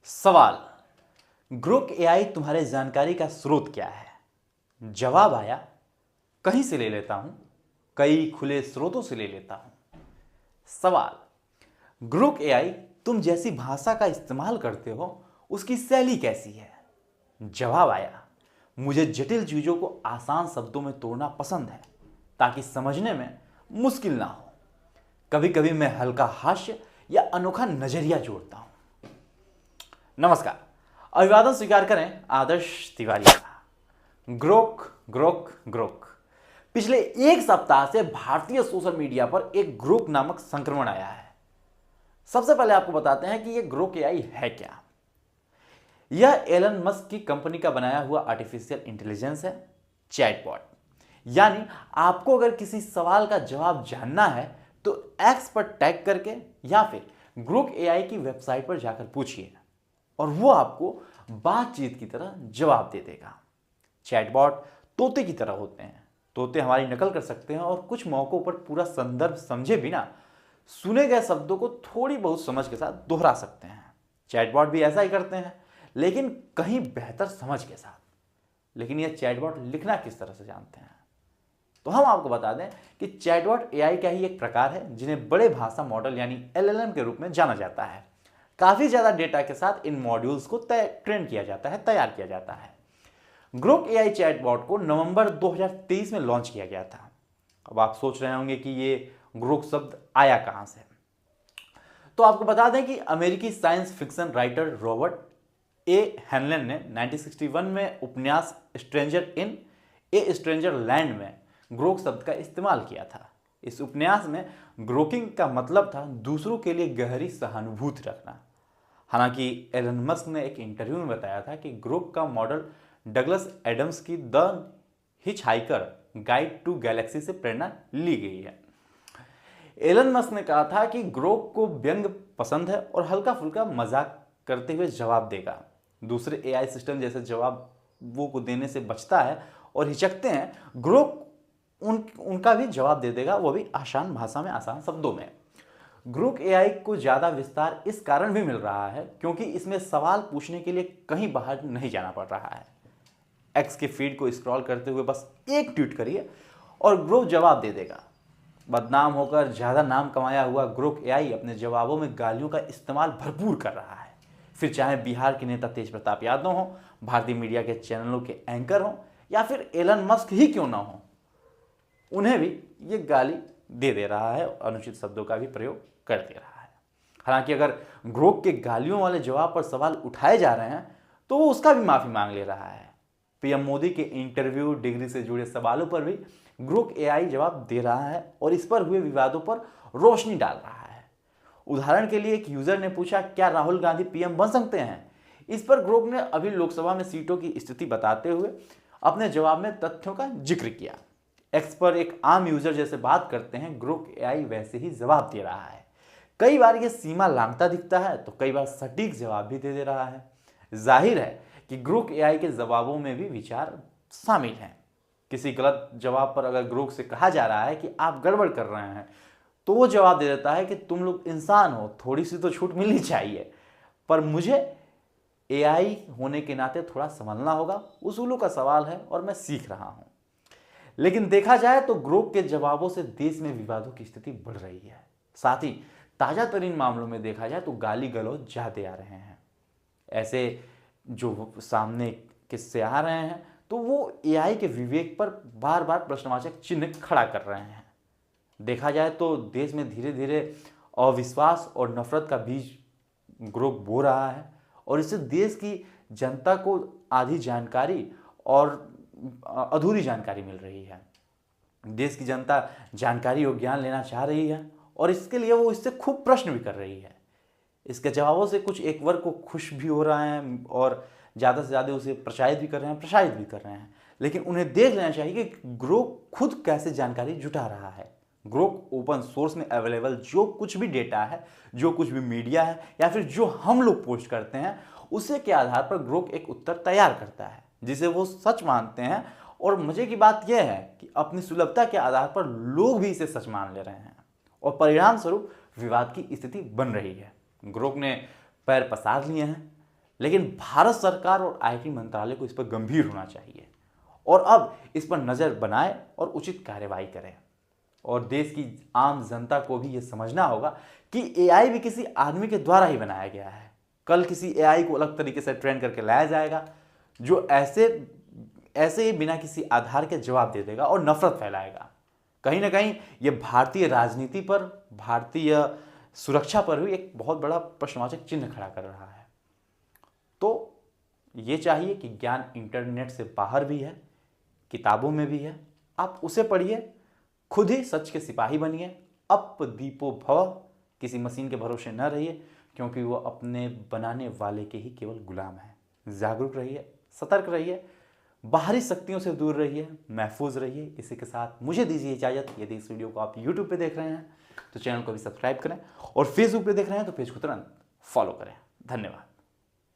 सवाल, Grok AI तुम्हारे जानकारी का स्रोत क्या है? जवाब आया, कहीं से ले लेता हूं, कई खुले स्रोतों से ले लेता हूं। सवाल, ग्रोक एआई तुम जैसी भाषा का इस्तेमाल करते हो, उसकी शैली कैसी है? जवाब आया, मुझे जटिल चीजों को आसान शब्दों में तोड़ना पसंद है ताकि समझने में मुश्किल ना हो। कभी कभी मैं हल्का हास्य या अनोखा नजरिया जोड़ता हूं। नमस्कार, अभिवादन स्वीकार करें आदर्श तिवारी का। ग्रोक ग्रोक ग्रोक पिछले एक सप्ताह से भारतीय सोशल मीडिया पर एक ग्रोक नामक संक्रमण आया है। सबसे पहले आपको बताते हैं कि यह ग्रोक एआई है क्या। यह एलन मस्क की कंपनी का बनाया हुआ आर्टिफिशियल इंटेलिजेंस है, चैटबॉट। यानी आपको अगर किसी सवाल का जवाब जानना है तो एक्स पर टैग करके या फिर ग्रोक एआई की वेबसाइट पर जाकर पूछिए और वो आपको बातचीत की तरह जवाब दे देगा। चैटबॉट तोते की तरह होते हैं। तोते हमारी नकल कर सकते हैं और कुछ मौकों पर पूरा संदर्भ समझे बिना सुने गए शब्दों को थोड़ी बहुत समझ के साथ दोहरा सकते हैं। चैटबॉट भी ऐसा ही करते हैं, लेकिन कहीं बेहतर समझ के साथ। लेकिन यह चैटबॉट लिखना किस तरह से जानते हैं? तो हम आपको बता दें कि चैटबॉट एआई का ही एक प्रकार है जिन्हें बड़े भाषा मॉडल यानी एलएलएम के रूप में जाना जाता है। काफी ज्यादा डेटा के साथ इन मॉड्यूल्स को ट्रेन किया जाता है, तैयार किया जाता है। ग्रोक एआई चैटबॉट को नवंबर 2023 में लॉन्च किया गया था। अब आप सोच रहे होंगे कि ये ग्रोक शब्द आया कहां से। तो आपको बता दें कि अमेरिकी science fiction writer Robert A Heinlein ने 1961 में उपन्यास stranger in a stranger land में ग्रोक शब्द का इस्तेमाल किया था। इस उपन्यास में ग्रोकिंग का मतलब था दूसरों के लिए गहरी सहानुभूति रखना। हालांकि एलन मस्क ने एक इंटरव्यू में बताया था कि ग्रोक का मॉडल डगलस एडम्स की the hitchhiker guide to galaxy से प्रेरणा ली गई है। एलन मस्क ने कहा था कि ग्रोक को व्यंग पसंद है और हल्का फुल्का मजाक करते हुए जवाब देगा। दूसरे एआई सिस्टम जैसे जवाबों को देने से बचता है और हिचकते हैं, ग्रोक उनका भी जवाब दे देगा, वो भी आसान भाषा में, आसान शब्दों में। ग्रोक एआई को ज्यादा विस्तार इस कारण भी मिल रहा है क्योंकि इसमें सवाल पूछने के लिए कहीं बाहर नहीं जाना पड़ रहा है। एक्स के फीड को स्क्रॉल करते हुए बस एक ट्वीट करिए और ग्रोक जवाब दे देगा। बदनाम होकर ज्यादा नाम कमाया हुआ ग्रोक एआई अपने जवाबों में गालियों का इस्तेमाल भरपूर कर रहा है। फिर चाहे बिहार के नेता तेज प्रताप यादव हो, भारतीय मीडिया के चैनलों के एंकर हो या फिर एलन मस्क ही क्यों ना हो, उन्हें भी ये गाली दे रहा है, अनुचित शब्दों का भी प्रयोग कर दे रहा है। हालांकि अगर ग्रोक के गालियों वाले जवाब पर सवाल उठाए जा रहे हैं तो वो उसका भी माफी मांग ले रहा है। पीएम मोदी के इंटरव्यू, डिग्री से जुड़े सवालों पर भी ग्रोक एआई जवाब दे रहा है और इस पर हुए विवादों पर रोशनी डाल रहा है। उदाहरण के लिए एक यूजर ने पूछा, क्या राहुल गांधी पीएम बन सकते हैं? इस पर ग्रोक ने अभी लोकसभा में सीटों की स्थिति बताते हुए अपने जवाब में तथ्यों का जिक्र किया। एक्स पर एक आम यूजर जैसे बात करते हैं, ग्रोक एआई वैसे ही जवाब दे रहा है। कई बार ये सीमा लांघता दिखता है तो कई बार सटीक जवाब भी दे रहा है। जाहिर है कि ग्रोक एआई के जवाबों में भी विचार शामिल हैं। किसी गलत जवाब पर अगर ग्रोक से कहा जा रहा है कि आप गड़बड़ कर रहे हैं तो वो जवाब दे देता है कि तुम लोग इंसान हो, थोड़ी सी तो छूट मिलनी चाहिए, पर मुझे एआई होने के नाते थोड़ा संभलना होगा। उसूलों का सवाल है और मैं सीख रहा हूं। लेकिन देखा जाए तो ग्रोक के जवाबों से देश में विवादों की स्थिति बढ़ रही है। साथ ही ताजा तरीन मामलों में देखा जाए तो गाली गलौज ज्यादा आ रहे हैं। ऐसे जो सामने किस्से आ रहे हैं तो वो एआई के विवेक पर बार बार प्रश्नवाचक चिन्ह खड़ा कर रहे हैं। देखा जाए तो देश में धीरे धीरे अविश्वास और नफरत का बीज ग्रोक बो रहा है और इससे देश की जनता को आधी जानकारी और अधूरी जानकारी मिल रही है। देश की जनता जानकारी और ज्ञान लेना चाह रही है और इसके लिए वो इससे खूब प्रश्न भी कर रही है। इसके जवाबों से कुछ एक वर्ग को खुश भी हो रहा है और ज़्यादा से ज़्यादा उसे प्रसारित भी कर रहे हैं। लेकिन उन्हें देख लेना चाहिए कि ग्रोक खुद कैसे जानकारी जुटा रहा है। ग्रोक ओपन सोर्स में अवेलेबल जो कुछ भी डेटा है, जो कुछ भी मीडिया है या फिर जो हम लोग पोस्ट करते हैं, उसे के आधार पर ग्रोक एक उत्तर तैयार करता है जिसे वो सच मानते हैं। और मजे की बात यह है कि अपनी सुलभता के आधार पर लोग भी इसे सच मान ले रहे हैं और परिणाम स्वरूप विवाद की स्थिति बन रही है। ग्रोक ने पैर पसार लिए हैं। लेकिन भारत सरकार और आईटी मंत्रालय को इस पर गंभीर होना चाहिए और अब इस पर नज़र बनाए और उचित कार्रवाई करें। और देश की आम जनता को भी ये समझना होगा कि एआई भी किसी आदमी के द्वारा ही बनाया गया है। कल किसी एआई को अलग तरीके से ट्रेन करके लाया जाएगा जो ऐसे ही बिना किसी आधार के जवाब दे देगा और नफरत फैलाएगा। कहीं ना कहीं ये भारतीय राजनीति पर, भारतीय सुरक्षा पर भी एक बहुत बड़ा प्रश्नवाचक चिन्ह खड़ा कर रहा है। तो ये चाहिए कि ज्ञान इंटरनेट से बाहर भी है, किताबों में भी है, आप उसे पढ़िए, खुद ही सच के सिपाही बनिए। अप दीपो भव, किसी मशीन के भरोसे न रहिए, क्योंकि वो अपने बनाने वाले के ही केवल गुलाम है। जागरूक रहिए, सतर्क रहिए, बाहरी शक्तियों से दूर रहिए, महफूज रहिए। इसी के साथ मुझे दीजिए इजाजत। यदि इस वीडियो को आप यूट्यूब पे देख रहे हैं तो चैनल को भी सब्सक्राइब करें और फेसबुक पे देख रहे हैं तो पेज को तुरंत फॉलो करें। धन्यवाद।